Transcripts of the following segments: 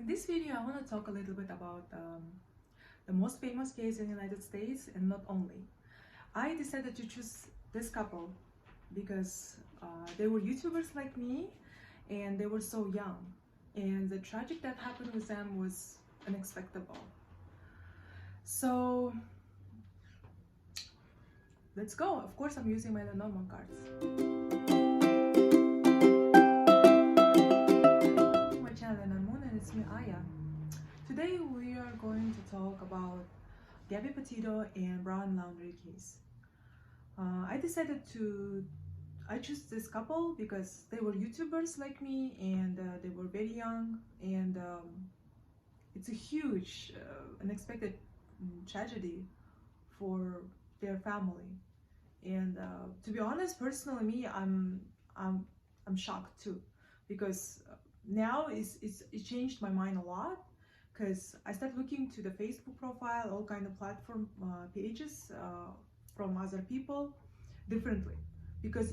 In this video, I want to talk a little bit about the most famous case in the United States, and not only. I decided to choose this couple because they were YouTubers like me, and they were so young, and the tragic that happened with them was unexpected. So let's go. Of course, I'm using my lenormand cards. My channel lenormand, and it's me, Aya. Today we are going to talk about Gabby Petito and Brown Laundrie case. I chose this couple because they were YouTubers like me, and they were very young, and it's a huge, unexpected tragedy for their family. And to be honest, personally, me, I'm shocked too, because now it changed my mind a lot. Because I started looking to the Facebook profile, all kind of platform pages from other people differently. Because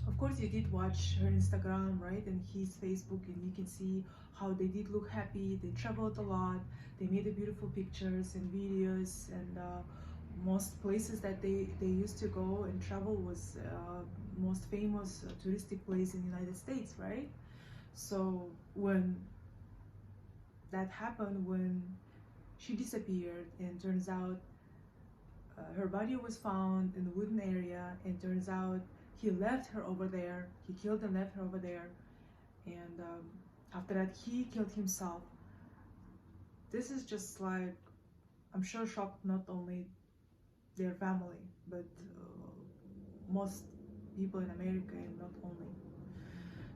of course, you did watch her Instagram, right, and his Facebook, and you can see how they did look happy. They traveled a lot. They made the beautiful pictures and videos, and most places that they used to go and travel was most famous touristic place in the United States, right? So when that happened, when she disappeared, and turns out her body was found in the wooden area, and turns out he left her over there, he killed and left her over there, and after that he killed himself. This is just like, I'm sure, shocked not only their family, but most people in America, and not only.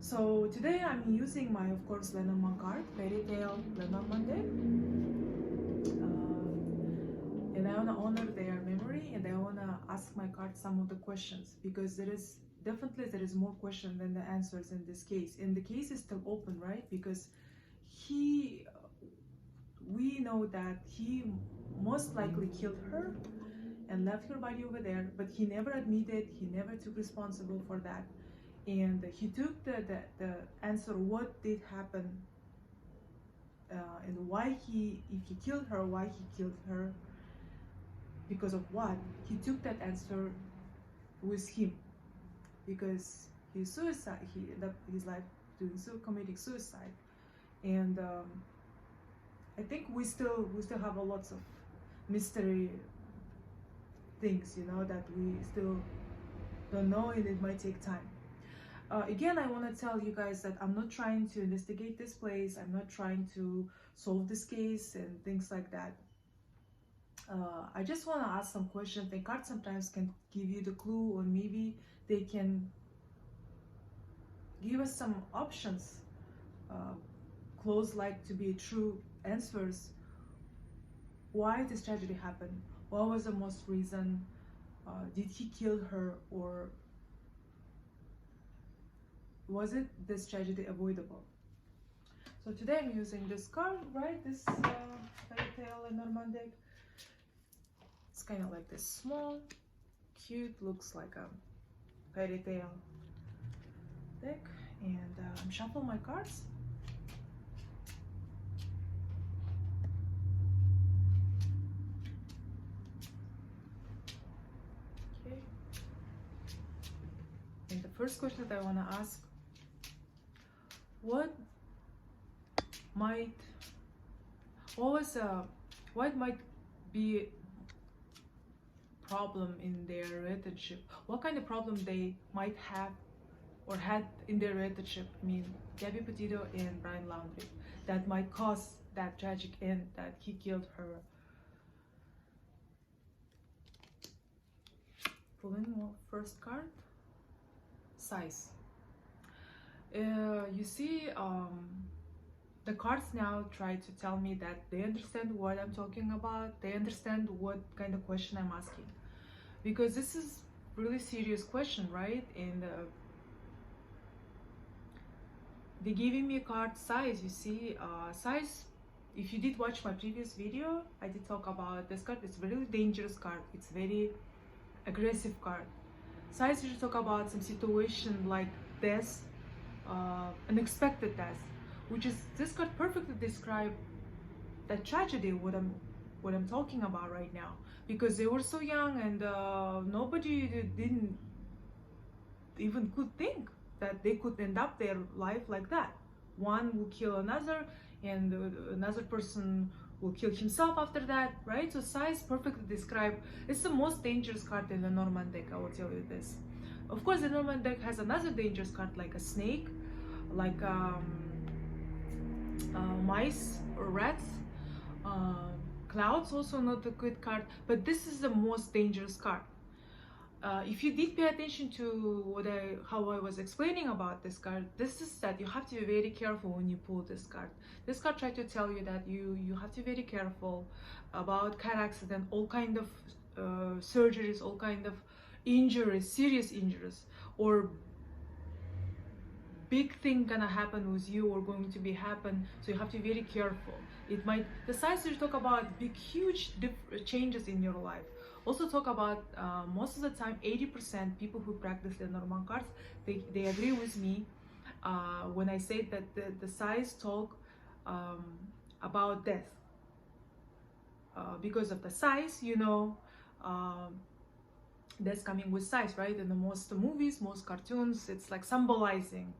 So today I'm using my, of course, lenormand card, fairy tale lenormand deck, and I want to honor their memory, and I want to ask my card some of the questions, because there is more question than the answers in this case, and the case is still open, right? Because we know that he most likely killed her and left her body over there, but he never admitted, he never took responsible for that. And he took the answer, what did happen, and why if he killed her, why he killed her, because of what. He took that answer with him, because he ended up his life committing suicide. And I think we still have a lots of mystery things, that we still don't know, and it might take time. Again, I want to tell you guys that I'm not trying to investigate this place. I'm not trying to solve this case and things like that. I just want to ask some questions. The cards sometimes can give you the clue, or maybe they can give us some options, close like to be true answers. Why this tragedy happened? What was the most reason? Did he kill her, or was it this tragedy avoidable? So today I'm using this card, right? This fairy tale lenormand deck. It's kind of like this small, cute, looks like a fairy tale deck. And shuffle my cards. Okay. And the first question that I want to ask: what might be problem in their relationship? What kind of problem they might have or had in their relationship? I mean, Gabby Petito and Brown Laundrie, that might cause that tragic end that he killed her. Pulling first card, size. You see, the cards now try to tell me that they understand what I'm talking about. They understand what kind of question I'm asking, because this is really serious question, right? And they're giving me a card size. You see, size. If you did watch my previous video, I did talk about this card. It's a really dangerous card. It's very aggressive card. Size, you talk about some situation like death, unexpected death, which is, this card perfectly describe that tragedy, what I'm talking about right now, because they were so young, and nobody didn't even could think that they could end up their life like that. One will kill another, and another person will kill himself after that, right? So size perfectly describe. It's the most dangerous card in the Lenormand deck, I will tell you this. Of course, the Lenormand deck has another dangerous card like a snake, like mice or rats. Clouds also not a good card, but this is the most dangerous card. If you did pay attention to how I was explaining about this card, this is that you have to be very careful when you pull this card. This card tried to tell you that you have to be very careful about car accident, all kind of surgeries, all kind of injuries, serious injuries, or big thing gonna happen with you or going to be happen. So you have to be very careful. It might, the signs you talk about big huge changes in your life. Also talk about most of the time 80% people who practice Lenormand cards, they agree with me when I say that the signs talk about death because of the size, you know. That's coming with size, right? In the most movies, most cartoons, it's like symbolizing.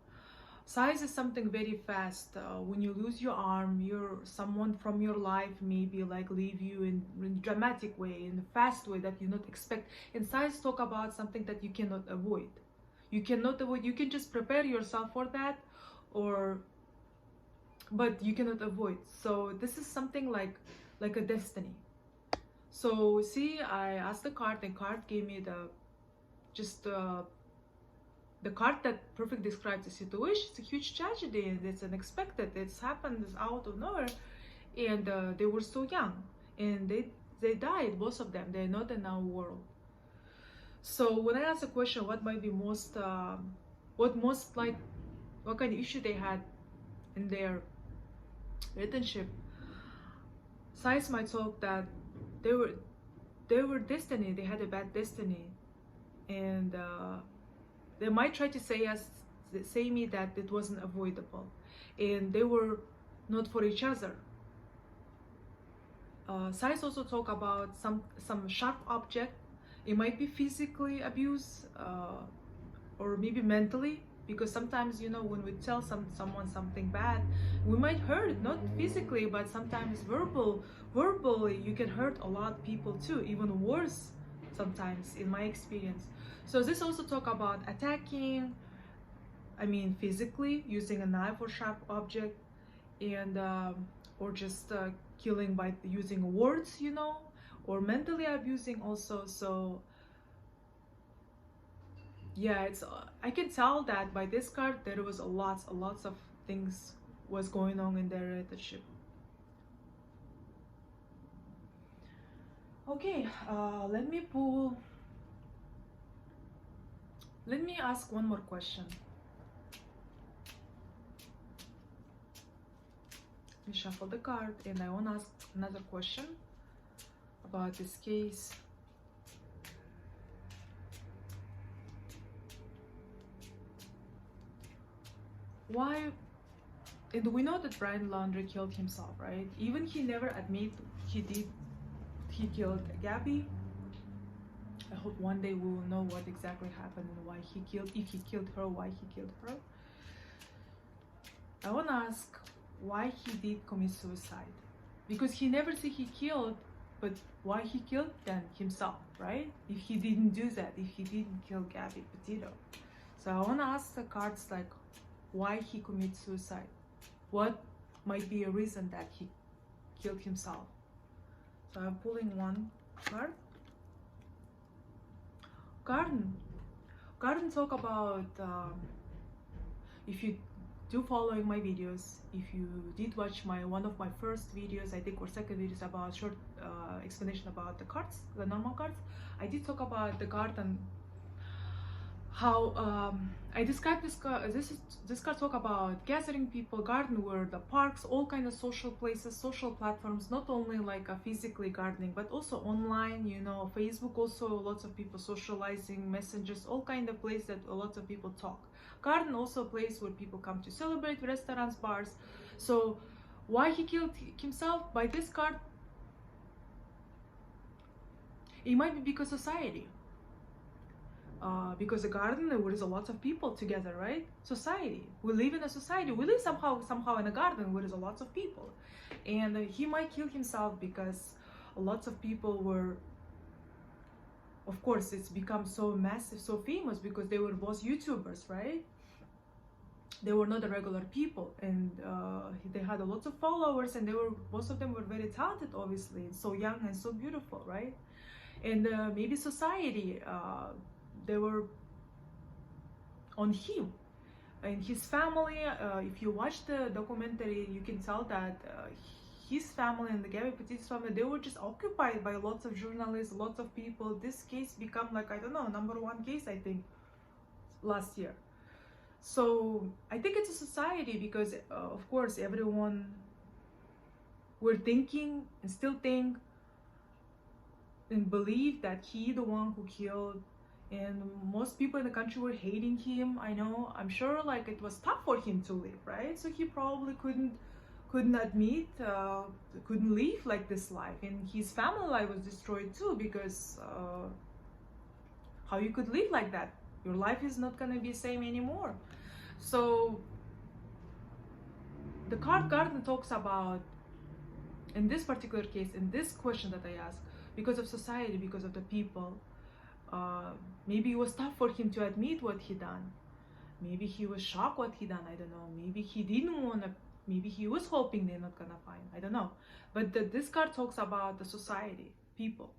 Size is something very fast. When you lose your arm, someone from your life maybe like leave you in a dramatic way, in a fast way that you not expect. And size talk about something that you cannot avoid. You cannot avoid. You can just prepare yourself for that, but you cannot avoid. So this is something like a destiny. So see, I asked the card, and card gave me the card that perfectly describes the situation. It's a huge tragedy, and it's unexpected. It's happened out of nowhere, and they were so young, and they died, both of them. They're not in our world. So when I asked the question, what might be what kind of issue they had in their relationship, science might talk that they were destiny. They had a bad destiny, and they might try to say me that it wasn't avoidable, and they were not for each other. Science also talk about some sharp object. It might be physically abuse, or maybe mentally, because sometimes, you know, when we tell someone something bad, we might hurt, not physically, but sometimes verbally you can hurt a lot of people too, even worse sometimes, in my experience. So this also talk about attacking, I mean physically, using a knife or sharp object, and or just killing by using words, you know, or mentally abusing also. So yeah, it's I can tell that by this card there was a lots of things was going on in their relationship. Okay, let me ask one more question. Let me shuffle the card, and I want to ask another question about this case. Why? And we know that Brian Laundrie killed himself, right? Even he never admit he killed Gabby. I hope one day we will know what exactly happened and why he killed, if he killed her, why he killed her. I want to ask why he did commit suicide, because he never said he killed, but why he killed then himself, right? If he didn't do that, if he didn't kill Gabby Petito. So I want to ask the cards like why he commit suicide. What might be a reason that he killed himself? So I'm pulling one card. Garden talk about, if you do following my videos, if you did watch one of my first videos, I think, or second videos, about short explanation about the cards, the normal cards, I did talk about the garden, how I described this card. This card talk about gathering people, garden, where the parks, all kind of social places, social platforms, not only like a physically gardening, but also online, you know, Facebook, also lots of people socializing, messengers, all kind of places that a lot of people talk. garden also a place where people come to celebrate, restaurants, bars. So why he killed himself by this card? It might be because society. Because a garden, there is a lot of people together, right? Society. We live in a society. We live somehow in a garden where there's a lot of people, and he might kill himself because lots of people were. Of course, it's become so massive, so famous because they were both YouTubers, right? They were not the regular people, and they had a lot of followers, and most of them were very talented, obviously, so young and so beautiful, right? And maybe society, they were on him and his family. If you watch the documentary, you can tell that his family and the Gabby Petit's family, they were just occupied by lots of journalists, lots of people. This case become like, I don't know, #1 case, I think, last year. So I think it's a society because of course everyone were thinking and still think and believe that he the one who killed, and most people in the country were hating him. I know, I'm sure, like, it was tough for him to live, right? So he probably couldn't admit, couldn't live like this life, and his family life was destroyed too, because how you could live like that? Your life is not gonna be the same anymore. So the card garden talks about, in this particular case, in this question that I asked, because of society, because of the people, maybe it was tough for him to admit what he done. Maybe he was shocked what he done, I don't know. Maybe he didn't want to, maybe he was hoping they're not gonna find, I don't know. But this card talks about the society, people.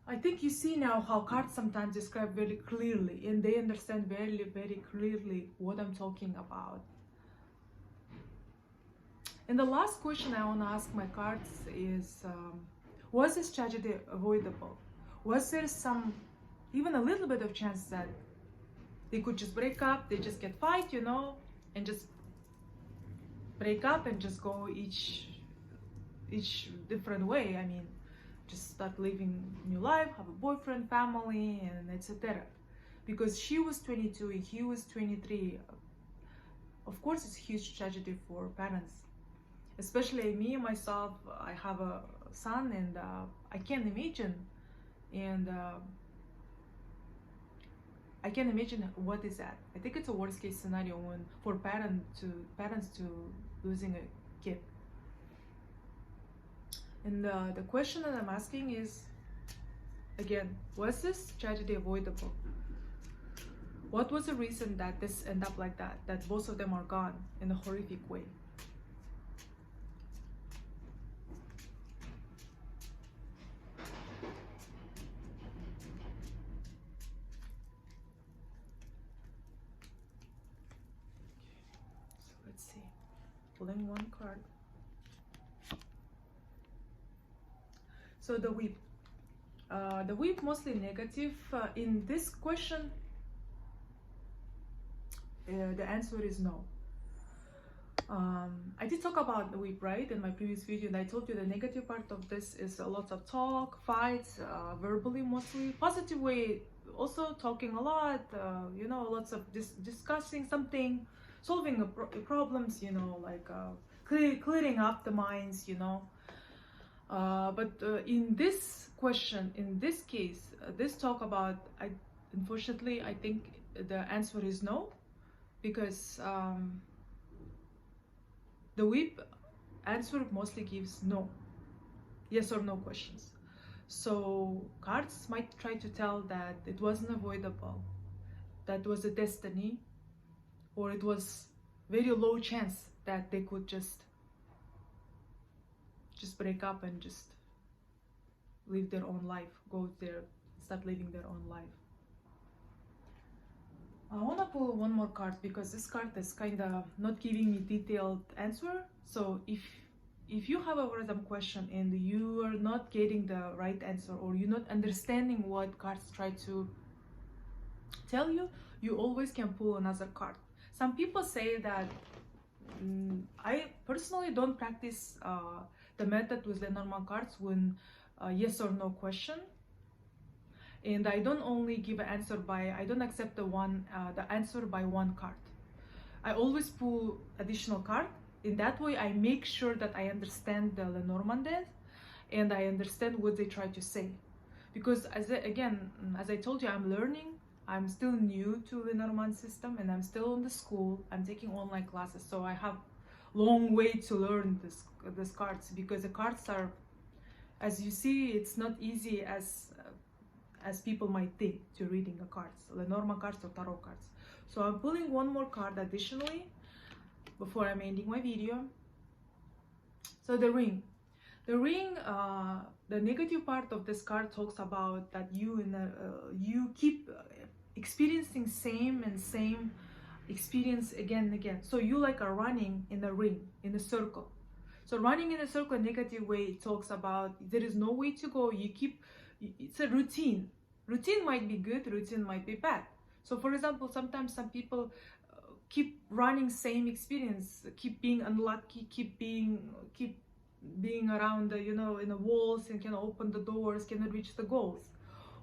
I think you see now how cards sometimes describe very clearly, and they understand very, very clearly what I'm talking about. And the last question I want to ask my cards is, was this tragedy avoidable? Was there some, even a little bit of chance that they could just break up, they just get fight, you know, and just break up and just go each different way? I mean, just start living new life, have a boyfriend, family, and etc. Because she was 22 and he was 23. Of course, it's a huge tragedy for parents. Especially me, myself, I have a son, and I can't imagine. And I can't imagine what is that. I think it's a worst case scenario when for parents to losing a kid. And the question that I'm asking is, again, was this tragedy avoidable? What was the reason that this ended up like that? That both of them are gone in a horrific way? So let's see. Pulling one card. So the whip. The whip mostly negative. In this question, the answer is no. I did talk about the whip, right, in my previous video, and I told you the negative part of this is a lot of talk, fights, verbally mostly. Positive way, also talking a lot, you know, lots of discussing something, solving problems, you know, like clearing up the minds, you know. But in this question, in this case, this talk about, unfortunately, I think the answer is no, because the whip answer mostly gives no, yes or no questions. So cards might try to tell that it wasn't avoidable, that was a destiny, or it was very low chance that they could just break up and just live their own life, go there, start living their own life. I want to pull one more card because this card is kind of not giving me detailed answer. So if you have a random question and you are not getting the right answer, or you're not understanding what cards try to tell you, you always can pull another card. Some people say that I personally don't practice the method with Lenormand cards when yes or no question. and I don't only give an answer by, I don't accept the answer by one card. I always pull additional card. In that way, I make sure that I understand the lenormand and I understand what they try to say. Because as I told you, I'm learning. I'm still new to the lenormand system, and I'm still in the school. I'm taking online classes, so I have long way to learn this cards, because the cards are, as you see, it's not easy as people might think to reading the cards, lenormand cards or tarot cards. So I'm pulling one more card additionally before I'm ending my video. So the ring. The ring, the negative part of this card talks about that you keep experiencing same experience again and again. So you like are running in a ring, in a circle. So running in a circle, negative way, it talks about there is no way to go. It's a routine. Routine might be good, routine might be bad. So for example, sometimes some people keep running same experience, keep being unlucky, keep being around the, in the walls, and can open the doors, cannot reach the goals.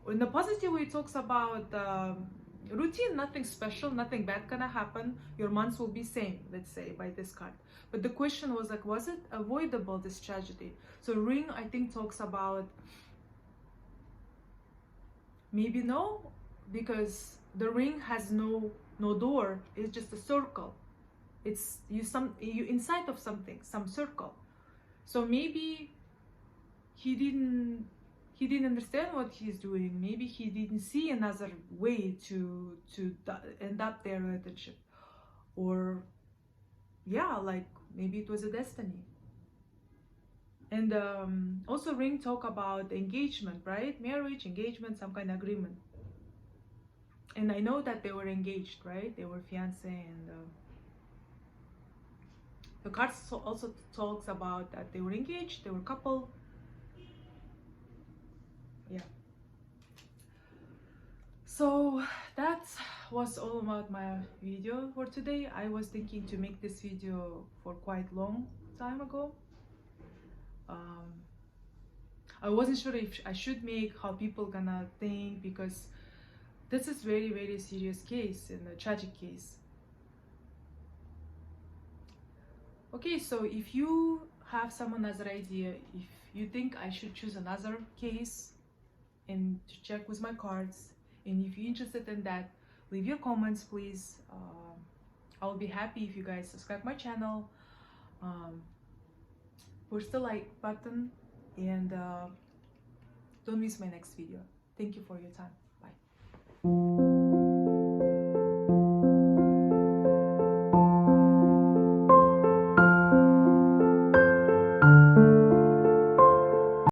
In the positive way, it talks about routine, nothing special, nothing bad gonna happen. Your months will be same, let's say, by this card. But the question was like, was it avoidable, this tragedy? So ring, I think, talks about maybe no, because the ring has no door. It's just a circle. It's you inside of something, some circle. So maybe he didn't understand what he's doing. Maybe he didn't see another way to end up their relationship, or yeah, like maybe it was a destiny. And also ring talk about engagement, right? Marriage, engagement, some kind of agreement. And I know that they were engaged, right? They were fiancé, and the cards also talks about that they were engaged, they were couple. Yeah. So that was all about my video for today. I was thinking to make this video for quite long time ago. I wasn't sure if I should make, how people gonna think, because this is very serious case and a tragic case. Okay, so if you have some other idea, if you think I should choose another case and to check with my cards, and if you're interested in that, leave your comments, please. I'll be happy if you guys subscribe my channel, push the like button, and don't miss my next video. Thank you for your time. Bye.